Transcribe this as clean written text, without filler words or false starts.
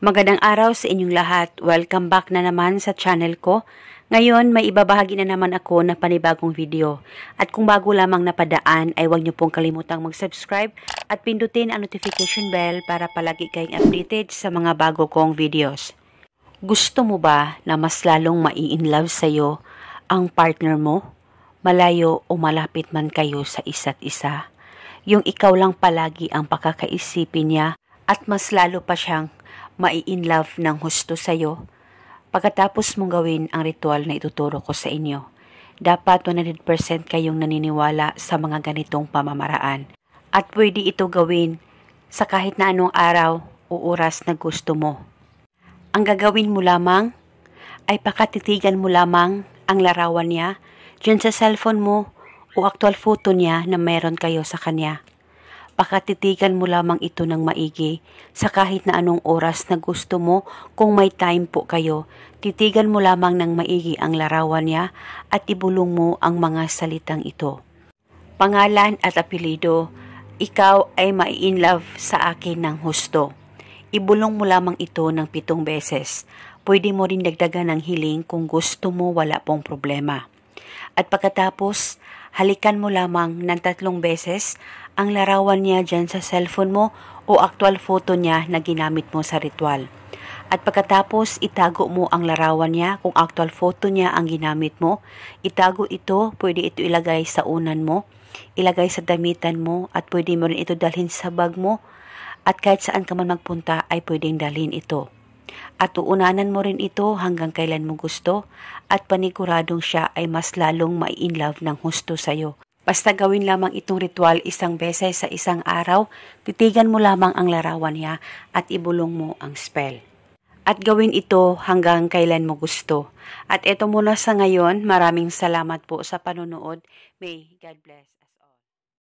Magandang araw sa inyong lahat. Welcome back na naman sa channel ko. Ngayon, may ibabahagi na naman ako na panibagong video. At kung bago lamang napadaan, ay huwag niyo pong kalimutang mag-subscribe at pindutin ang notification bell para palagi kayong updated sa mga bago kong videos. Gusto mo ba na mas lalong mai-inlove sa'yo ang partner mo? Malayo o malapit man kayo sa isa't isa. Yung ikaw lang palagi ang pakakaisipin niya at mas lalo pa siyang mai-inlove ng husto sa'yo. Pagkatapos mong gawin ang ritual na ituturo ko sa inyo, dapat 100% kayong naniniwala sa mga ganitong pamamaraan. At pwede ito gawin sa kahit na anong araw o oras na gusto mo. Ang gagawin mo lamang ay pakatitigan mo lamang ang larawan niya dyan sa cellphone mo o actual photo niya na meron kayo sa kanya. Pakatitigan mo lamang ito ng maigi sa kahit na anong oras na gusto mo. Kung may time po kayo, titigan mo lamang ng maigi ang larawan niya at ibulong mo ang mga salitang ito. Pangalan at apelido, ikaw ay mai-inlove sa akin ng husto. Ibulong mo lamang ito ng 7 beses. Pwede mo rin dagdagan ng hiling kung gusto mo, wala pong problema. At pagkatapos, halikan mo lamang ng 3 beses ang larawan niya dyan sa cellphone mo o actual photo niya na ginamit mo sa ritual. At pagkatapos, itago mo ang larawan niya kung actual photo niya ang ginamit mo. Itago ito, pwede ito ilagay sa unan mo, ilagay sa damitan mo, at pwede mo rin ito dalhin sa bag mo. At kahit saan ka man magpunta ay pwedeng dalhin ito. At uunanan mo rin ito hanggang kailan mo gusto at paniguradong siya ay mas lalong mai-inlove ng husto sa'yo. Basta gawin lamang itong ritual 1 beses sa isang araw, titigan mo lamang ang larawan niya at ibulong mo ang spell. At gawin ito hanggang kailan mo gusto. At ito muna sa ngayon, maraming salamat po sa panonood. May God bless.